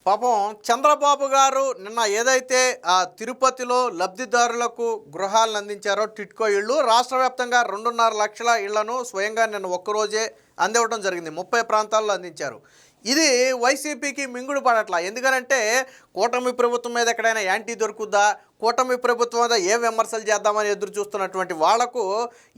పాపం చంద్రబాబు గారు నిన్న ఏదైతే తిరుపతిలో లబ్ధిదారులకు గృహాలను అందించారో టిట్కో ఇళ్ళు రాష్ట్ర వ్యాప్తంగా 2.5 లక్షల ఇళ్లను స్వయంగా నిన్న ఒక్కరోజే అందివ్వడం జరిగింది. 30 ప్రాంతాల్లో అందించారు. ఇది వైసీపీకి మింగుడు పడట్లా. ఎందుకనంటే కూటమి ప్రభుత్వం మీద ఎక్కడైనా యాంటీ దొరుకుద్దా, కూటమి ప్రభుత్వం మీద ఏ విమర్శలు చేద్దామని ఎదురు చూస్తున్నటువంటి వాళ్లకు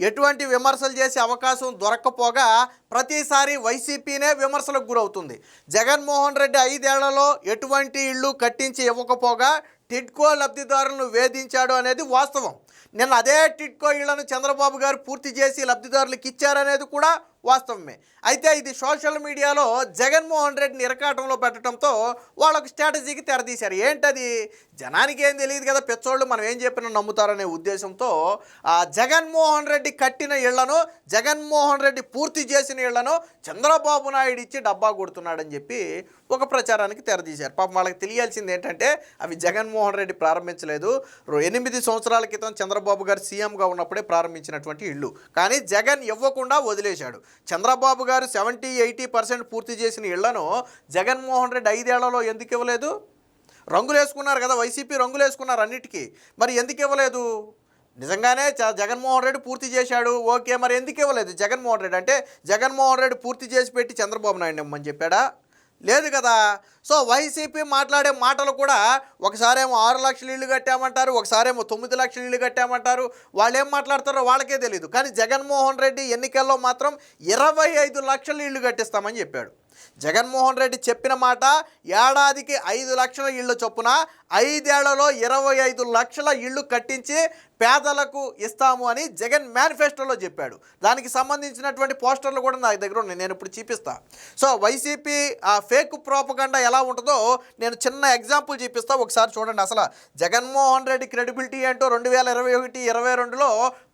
ఎటువంటి విమర్శలు చేసే అవకాశం దొరక్కపోగా ప్రతిసారి వైసీపీనే విమర్శలకు గురవుతుంది. జగన్మోహన్ రెడ్డి 5 ఏళ్లలో ఎటువంటి ఇళ్ళు కట్టించి ఇవ్వకపోగా టిడ్కో లబ్ధిదారులను వేధించాడు అనేది వాస్తవం. నిన్న అదే టిడ్కో ఇళ్లను చంద్రబాబు గారు పూర్తి చేసి లబ్ధిదారులకు ఇచ్చారనేది కూడా వాస్తవమే. అయితే ఇది సోషల్ మీడియాలో జగన్మోహన్ రెడ్డిని ఇరకాటంలో పెట్టడంతో వాళ్ళకు స్ట్రాటజీకి తెరదీశారు. ఏంటది? జనానికి ఏం తెలియదు కదా, పెచ్చోళ్ళు మనం ఏం చెప్పినా నమ్ముతారనే ఉద్దేశంతో జగన్మోహన్ రెడ్డి కట్టిన ఇళ్లను, జగన్మోహన్ రెడ్డి పూర్తి చేసిన ఇళ్లను చంద్రబాబు నాయుడు ఇచ్చి డబ్బా కొడుతున్నాడని చెప్పి ఒక ప్రచారానికి తెరదీశారు. పాపం వాళ్ళకి తెలియాల్సింది ఏంటంటే అవి జగన్మోహన్ రెడ్డి ప్రారంభించలేదు. 8 సంవత్సరాల క్రితం చంద్రబాబు గారు సీఎంగా ఉన్నప్పుడే ప్రారంభించినటువంటి ఇళ్ళు. కానీ జగన్ ఇవ్వకుండా వదిలేశాడు. చంద్రబాబు గారు 70-80% పూర్తి చేసిన ఇళ్లను జగన్మోహన్ రెడ్డి 5 ఏళ్లలో ఎందుకు ఇవ్వలేదు? రంగులు వేసుకున్నారు కదా, వైసీపీ రంగులు వేసుకున్నారు అన్నిటికీ. మరి ఎందుకు ఇవ్వలేదు? నిజంగానే జగన్మోహన్ రెడ్డి పూర్తి చేశాడు, ఓకే, మరి ఎందుకు ఇవ్వలేదు జగన్మోహన్ రెడ్డి? అంటే జగన్మోహన్ రెడ్డి పూర్తి చేసి పెట్టి చంద్రబాబు నాయుడు ఇవ్వమని చెప్పాడా? లేదు కదా. సో వైసీపీ మాట్లాడే మాటలు కూడా ఒకసారేమో 6 లక్షల ఇళ్ళు కట్టామంటారు, ఒకసారేమో 9 లక్షల ఇళ్ళు కట్టామంటారు. వాళ్ళు ఏం మాట్లాడతారో వాళ్ళకే తెలియదు. కానీ జగన్మోహన్ రెడ్డి ఎన్నికల్లో మాత్రం 25 లక్షల ఇళ్ళు కట్టిస్తామని చెప్పాడు. జగన్మోహన్ రెడ్డి చెప్పిన మాట ఏడాదికి 5 లక్షల ఇళ్ళు చొప్పున 5 ఏళ్లలో 25 లక్షల ఇళ్ళు కట్టించి పేదలకు ఇస్తాము అని జగన్ మేనిఫెస్టోలో చెప్పాడు. దానికి సంబంధించినటువంటి పోస్టర్లు కూడా నా దగ్గర ఉన్నాయి, నేను ఇప్పుడు చూపిస్తా. సో వైసీపీ ఫేక్ ప్రోపగండా ఎలా ఉంటుందో నేను చిన్న ఎగ్జాంపుల్ చూపిస్తా, ఒకసారి చూడండి. అసలు జగన్మోహన్ రెడ్డి క్రెడిబిలిటీ ఏంటో 2021-22లో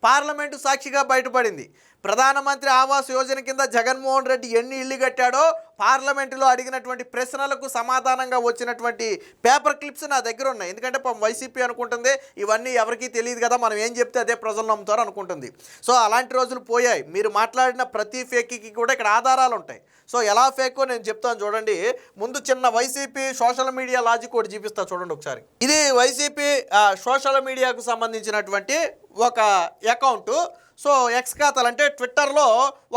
పార్లమెంటు సాక్షిగా బయటపడింది. ప్రధానమంత్రి ఆవాస్ యోజన కింద జగన్మోహన్ రెడ్డి ఎన్ని ఇళ్ళు కట్టాడో పార్లమెంటులో అడిగినటువంటి ప్రశ్నలకు సమాధానంగా వచ్చినటువంటి పేపర్ క్లిప్స్ నా దగ్గర ఉన్నాయి. ఎందుకంటే వైసీపీ అనుకుంటుంది ఇవన్నీ ఎవరికీ తెలియదు కదా, మనం ఏం చెప్తే అదే ప్రజలు నమ్ముతారు అనుకుంటుంది. సో అలాంటి రోజులు పోయాయి. మీరు మాట్లాడిన ప్రతి ఫేక్కి కూడా ఇక్కడ ఆధారాలు ఉంటాయి. సో ఎలా ఫేకో నేను చెప్తాను చూడండి. ముందు చిన్న వైసీపీ సోషల్ మీడియా లాజిక్ ఒకటి చూపిస్తా చూడండి ఒకసారి. ఇది వైసీపీ సోషల్ మీడియాకు సంబంధించినటువంటి ఒక అకౌంటు. సో ఎక్స్ ఖాతాలు అంటే ట్విట్టర్లో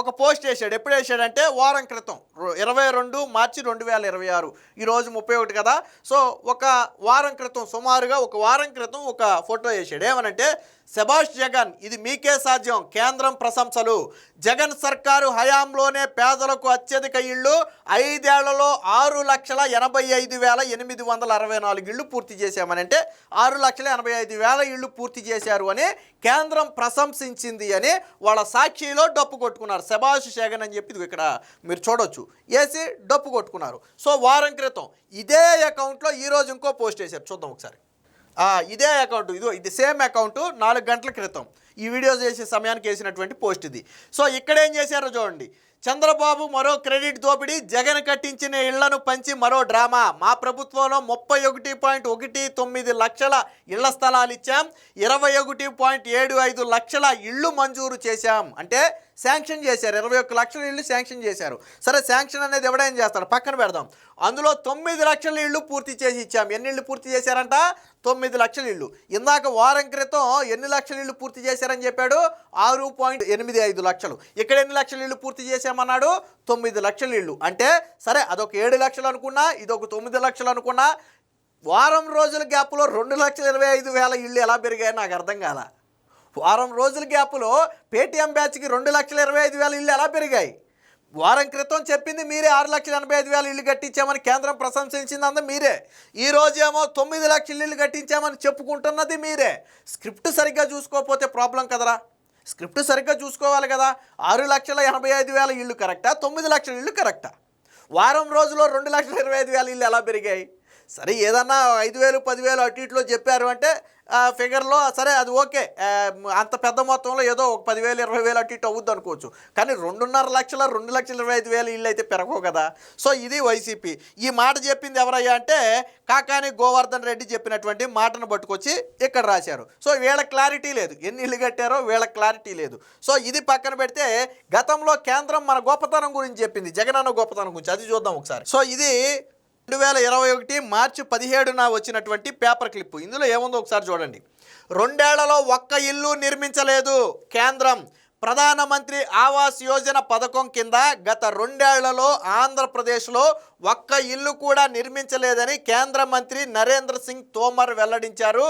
ఒక పోస్ట్ వేసాడు. ఎప్పుడు వేసాడంటే వారం క్రితం 22 మార్చి 2026, ఈరోజు 31 కదా. సో ఒక వారం క్రితం, సుమారుగా ఒక వారం క్రితం ఒక ఫోటో వేసాడు. ఏమనంటే, శభాష్ జగన్, ఇది మీకే సాధ్యం, కేంద్రం ప్రశంసలు, జగన్ సర్కారు హయాంలోనే పేదలకు అత్యధిక ఇళ్ళు 5 ఏళ్లలో 6,85,864 ఇళ్ళు పూర్తి చేశామని. అంటే 6,85,000 ఇళ్ళు పూర్తి చేశారు అని కేంద్రం ప్రశంసించింది అని వాళ్ళ సాక్షిలో డప్పు కొట్టుకున్నారు. శభాష్ జగన్ అని చెప్పి ఇక్కడ మీరు చూడొచ్చు, వేసి డప్పు కొట్టుకున్నారు. సో వారం క్రితం ఇదే అకౌంట్లో ఈరోజు ఇంకో పోస్ట్ వేశారు, చూద్దాం ఒకసారి. ఇదే అకౌంట్, ఇది సేమ్ అకౌంట్ 4 గంటల క్రితం ఈ వీడియో చేసే సమయానికి వేసినటువంటి పోస్ట్ ఇది. సో ఇక్కడ ఏం చేశారో చూడండి. చంద్రబాబు మరో క్రెడిట్ దోపిడీ, జగన్ కట్టించిన ఇళ్లను పంచి మరో డ్రామా, మా ప్రభుత్వంలో 31.19 లక్షల ఇళ్ల స్థలాలు ఇచ్చాం, 21.75 లక్షల ఇళ్ళు మంజూరు చేశాం. అంటే శాంక్షన్ చేశారు, 21 లక్షల ఇళ్ళు శాంక్షన్ చేశారు. సరే, శాంక్షన్ అనేది ఎవడైనా చేస్తాడు, పక్కన పెడదాం. అందులో 9 లక్షల ఇళ్ళు పూర్తి చేసి ఇచ్చాం. ఎన్ని ఇళ్ళు పూర్తి చేశారంట? 9 లక్షల ఇళ్ళు. ఇందాక వారం క్రితం ఎన్ని లక్షల ఇళ్ళు పూర్తి చేశారని చెప్పాడు? 6.85 లక్షలు. ఇక్కడ ఎన్ని లక్షల ఇళ్ళు పూర్తి చేశామన్నాడు? 9 లక్షల ఇళ్ళు. అంటే సరే, అదొక 7 లక్షలు అనుకున్నా, ఇదొక 9 లక్షలు అనుకున్నా, వారం రోజుల గ్యాప్లో 2,25,000 ఇళ్ళు ఎలా పెరిగాయో నాకు అర్థం కాల. వారం రోజుల గ్యాప్లో పేటీఎం బ్యాచ్కి 2,25,000 ఇళ్ళు ఎలా పెరిగాయి? వారం క్రితం చెప్పింది మీరే, 6,85,000 ఇళ్ళు కట్టించామని కేంద్రం ప్రశంసించింది అంతా మీరే. ఈరోజేమో 9 లక్షల ఇళ్ళు కట్టించామని చెప్పుకుంటున్నది మీరే. స్క్రిప్ట్ సరిగ్గా చూసుకోకపోతే ప్రాబ్లం కదరా. స్క్రిప్ట్ సరిగ్గా చూసుకోవాలి కదా. 6,85,000 ఇళ్ళు కరెక్టా, 9 లక్షల ఇళ్ళు కరెక్టా? వారం రోజులో 2,25,000 ఇళ్ళు ఎలా పెరిగాయి? సరే, ఏదన్నా 5,000 10,000 అటు ఇట్లో చెప్పారు అంటే ఫిగర్లో సరే, అది ఓకే. అంత పెద్ద మొత్తంలో ఏదో ఒక 10,000 20,000 అటు ఇటు అవుద్ది అనుకోవచ్చు. కానీ 2.5 లక్షల 2,25,000 ఇళ్ళు అయితే పెరగవు కదా. సో ఇది వైసీపీ. ఈ మాట చెప్పింది ఎవరయ్యా అంటే కాకాని గోవర్ధన్ రెడ్డి చెప్పినటువంటి మాటను పట్టుకొచ్చి ఇక్కడ రాశారు. సో వీళ్ళ క్లారిటీ లేదు, ఎన్ని ఇళ్ళు కట్టారో వీళ్ళ క్లారిటీ లేదు. సో ఇది పక్కన పెడితే గతంలో కేంద్రం మన గొప్పతనం గురించి చెప్పింది, జగనన్న గొప్పతనం గురించి, అది చూద్దాం ఒకసారి. సో ఇది 2021 మార్చి 17న వచ్చినటువంటి పేపర్ క్లిప్. ఇందులో ఏముందో ఒకసారి చూడండి. 2 ఏళ్లలో ఒక్క ఇల్లు నిర్మించలేదు కేంద్రం. ప్రధానమంత్రి ఆవాస్ యోజన పథకం కింద గత 2 ఏళ్లలో ఆంధ్రప్రదేశ్లో ఒక్క ఇల్లు కూడా నిర్మించలేదని కేంద్ర మంత్రి నరేంద్ర సింగ్ తోమర్ వెల్లడించారు.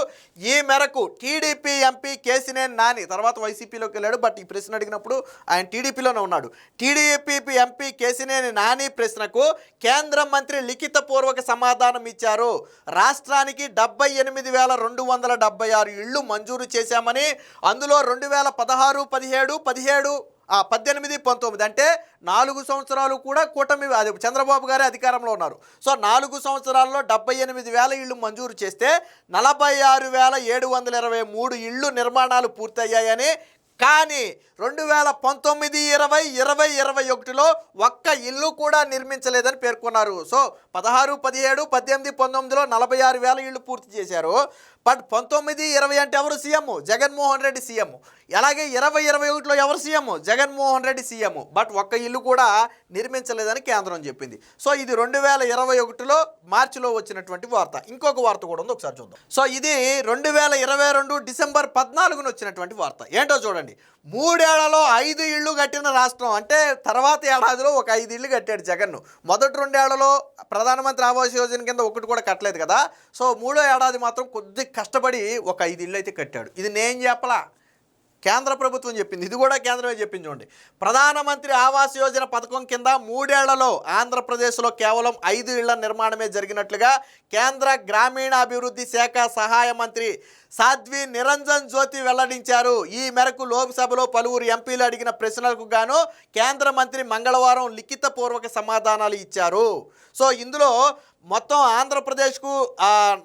ఈ మేరకు టీడీపీ ఎంపీ కేసినేని నాని, తర్వాత వైసీపీలోకి వెళ్ళాడు, బట్ ఈ ప్రశ్న అడిగినప్పుడు ఆయన టీడీపీలోనే ఉన్నాడు. టీడీపీ ఎంపీ కేసినేని నాని ప్రశ్నకు కేంద్ర మంత్రి లిఖితపూర్వక సమాధానం ఇచ్చారు. రాష్ట్రానికి 78,276 ఇళ్లు మంజూరు చేశామని, అందులో 2016, 17, 18, 19 అంటే 4 సంవత్సరాలు కూడా కూటమి అది చంద్రబాబు గారే అధికారంలో ఉన్నారు. సో 4 సంవత్సరాల్లో 78,000 ఇళ్ళు మంజూరు చేస్తే 46,723 ఇళ్ళు నిర్మాణాలు పూర్తయ్యాయని, కానీ 2019, 20, 2021లో ఒక్క ఇల్లు కూడా నిర్మించలేదని పేర్కొన్నారు. సో 16, 17, 18, 19లో 46,000 ఇళ్ళు పూర్తి చేశారు. బట్ 19, 20 అంటే ఎవరు సీఎం? జగన్మోహన్ రెడ్డి సీఎం. అలాగే 20, 21లో ఎవరు CM? Jaganmohan Reddy CM. But ఒక్క ఇల్లు కూడా నిర్మించలేదని కేంద్రం చెప్పింది. సో ఇది 2021లో మార్చిలో వచ్చినటువంటి వార్త. ఇంకొక వార్త కూడా ఉంది, ఒకసారి చూద్దాం. సో ఇది 2022 డిసెంబర్ 14న వచ్చినటువంటి వార్త. ఏంటో చూడండి. 3 ఏళ్లలో 5 ఇళ్ళు కట్టిన రాష్ట్రం. అంటే తర్వాత ఏడాదిలో ఒక 5 ఇళ్ళు కట్టాడు జగన్. మొదటి 2 ఏళ్లలో ప్రధానమంత్రి ఆవాస్ యోజన కింద ఒకటి కూడా కట్టలేదు కదా. సో 3వ ఏడాది మాత్రం కొద్ది కష్టపడి ఒక 5 ఇళ్ళు అయితే కట్టాడు. ఇది నేను చెప్పలా, కేంద్ర ప్రభుత్వం చెప్పింది. ఇది కూడా కేంద్రమే చెప్పింది. చూడండి, ప్రధానమంత్రి ఆవాస్ యోజన పథకం కింద 3 ఏళ్లలో ఆంధ్రప్రదేశ్లో కేవలం 5 ఇళ్ల నిర్మాణమే జరిగినట్లుగా కేంద్ర గ్రామీణాభివృద్ధి శాఖ సహాయ మంత్రి సాధ్వి నిరంజన్ జ్యోతి వెల్లడించారు. ఈ మేరకు లోక్సభలో పలువురు ఎంపీలు అడిగిన ప్రశ్నలకు గాను కేంద్ర మంత్రి మంగళవారం లిఖితపూర్వక సమాధానాలు ఇచ్చారు. సో ఇందులో మొత్తం ఆంధ్రప్రదేశ్లో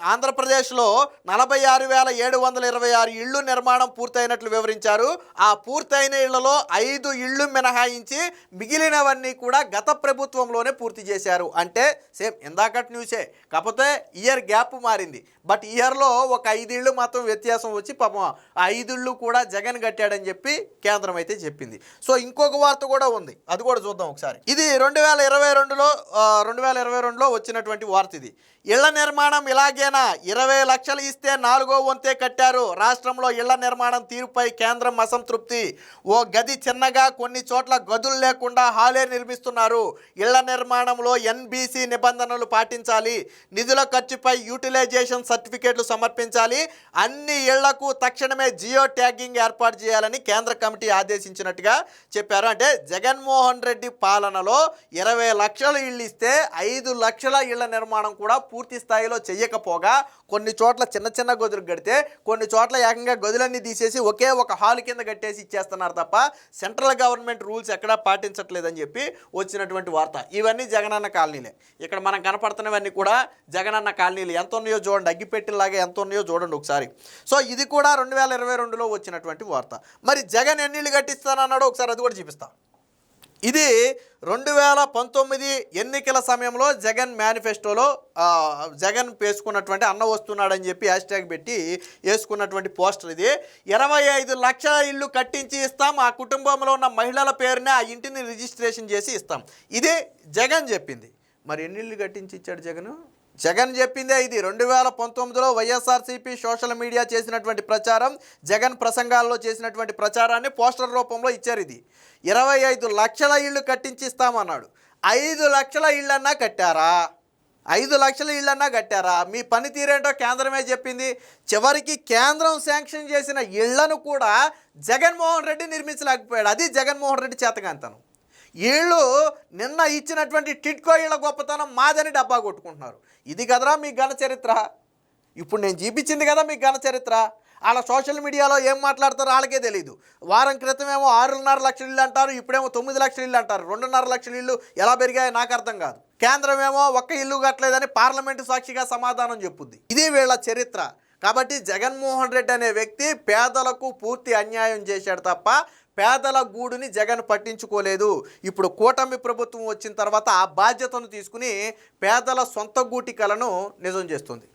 46,726 ఇళ్ళు నిర్మాణం పూర్తయినట్లు వివరించారు. ఆ పూర్తయిన ఇళ్లలో 5 ఇళ్ళు మినహాయించి మిగిలినవన్నీ కూడా గత ప్రభుత్వంలోనే పూర్తి చేశారు. అంటే సేమ్ ఇందాకటి న్యూసే, కాకపోతే ఇయర్ గ్యాప్ మారింది. బట్ ఇయర్లో ఒక 5 ఇళ్ళు మాత్రం వ్యత్యాసం వచ్చి పాపం ఆ 5 ఇళ్ళు కూడా జగన్ కట్టాడని చెప్పి కేంద్రం అయితే చెప్పింది. సో ఇంకొక వార్త కూడా ఉంది, అది కూడా చూద్దాం ఒకసారి. ఇది 2022లో వచ్చినటువంటి వార్త. ఇది ఇళ్ల నిర్మాణం ఇలాగేనా? 20 లక్షలు ఇస్తే 4వ వంతే కట్టారు. రాష్ట్రంలో ఇళ్ల నిర్మాణం తీరుపై కేంద్రం అసంతృప్తి. ఓ గది చిన్నగా, కొన్ని చోట్ల గదులు లేకుండా హాలే నిర్మిస్తున్నారు. ఇళ్ల నిర్మాణంలో ఎన్బీసీ నిబంధనలు పాటించాలి. నిధుల ఖర్చుపై యూటిలైజేషన్ సర్టిఫికేట్లు సమర్పించాలి. అన్ని ఇళ్లకు తక్షణమే జియో ట్యాగింగ్ ఏర్పాటు చేయాలని కేంద్ర కమిటీ ఆదేశించినట్టుగా చెప్పారు. అంటే జగన్మోహన్ రెడ్డి పాలనలో 20 లక్షల ఇళ్ళు ఇస్తే 5 లక్షల ఇళ్ల నిర్మాణం కూడా పూర్తి స్థాయిలో చెయ్యకపోగా కొన్ని చోట్ల చిన్న చిన్న గదులు కడితే కొన్ని చోట్ల ఏకంగా గదులన్నీ తీసేసి ఒకే ఒక హాల్ కింద కట్టేసి ఇచ్చేస్తున్నారు తప్ప సెంట్రల్ గవర్నమెంట్ రూల్స్ ఎక్కడా పాటించట్లేదని చెప్పి వచ్చినటువంటి వార్త. ఇవన్నీ జగనన్న కాలనీలే. ఇక్కడ మనం కనపడుతున్నవన్నీ కూడా జగనన్న కాలనీలు. ఎంత ఉన్నాయో చూడండి, అగ్గిపెట్టిలాగా ఎంత ఉన్నాయో చూడండి ఒకసారి. సో ఇది కూడా 2022లో వచ్చినటువంటి వార్త. మరి జగన్ ఎన్ని ఇళ్ళు కట్టిస్తానన్నాడో ఒకసారి అది కూడా చూపిస్తా. ఇది 2019 ఎన్నికల సమయంలో జగన్ మేనిఫెస్టోలో జగన్ వేసుకున్నటువంటి అన్న వస్తున్నాడని చెప్పి హ్యాష్ట్యాగ్ పెట్టి వేసుకున్నటువంటి పోస్టర్. ఇది 25 లక్షల ఇళ్ళు కట్టించి ఇస్తాం, ఆ కుటుంబంలో ఉన్న మహిళల పేరునే ఆ ఇంటిని రిజిస్ట్రేషన్ చేసి ఇస్తాం. ఇది జగన్ చెప్పింది. మరి ఎన్ని ఇళ్ళు కట్టించి ఇచ్చాడు జగన్? జగన్ చెప్పిందే ఇది. 2019లో వైఎస్ఆర్సీపీ సోషల్ మీడియా చేసినటువంటి ప్రచారం, జగన్ ప్రసంగాల్లో చేసినటువంటి ప్రచారాన్ని పోస్టర్ రూపంలో ఇచ్చారు. ఇది 25 లక్షల ఇళ్ళు కట్టించిస్తామన్నాడు. 5 లక్షల ఇళ్ళన్నా కట్టారా? 5 లక్షల ఇళ్ళన్నా కట్టారా? మీ పనితీరేంటో కేంద్రమే చెప్పింది. చివరికి కేంద్రం శాంక్షన్ చేసిన ఇళ్లను కూడా జగన్మోహన్ రెడ్డి నిర్మించలేకపోయాడు. అది జగన్మోహన్ రెడ్డి చేతకాంతనం. వీళ్ళు నిన్న ఇచ్చినటువంటి టిడ్కో ఇళ్ల గొప్పతనం మాదని డబ్బా కొట్టుకుంటున్నారు. ఇది కదరా మీ ఘన చరిత్ర. ఇప్పుడు నేను చూపించింది కదా మీ ఘన చరిత్ర. వాళ్ళ సోషల్ మీడియాలో ఏం మాట్లాడతారో వాళ్ళకే తెలియదు. వారం క్రితమేమో 6.5 లక్షల ఇళ్ళు అంటారు, ఇప్పుడేమో 9 లక్షల ఇళ్ళు అంటారు. 2.5 లక్షల ఇళ్ళు ఎలా పెరిగాయో నాకు అర్థం కాదు. కేంద్రమేమో ఒక్క ఇల్లు కట్టలేదని పార్లమెంటు సాక్షిగా సమాధానం చెప్పుద్ది. ఇది వీళ్ళ చరిత్ర. కాబట్టి జగన్మోహన్ రెడ్డి అనే వ్యక్తి పేదలకు పూర్తి అన్యాయం చేశాడు తప్ప పేదల గూడుని జగన్ పట్టించుకోలేదు. ఇప్పుడు కూటమి ప్రభుత్వం వచ్చిన తర్వాత ఆ బాధ్యతను తీసుకుని పేదల సొంత గూటి కలను నిజం చేస్తుంది.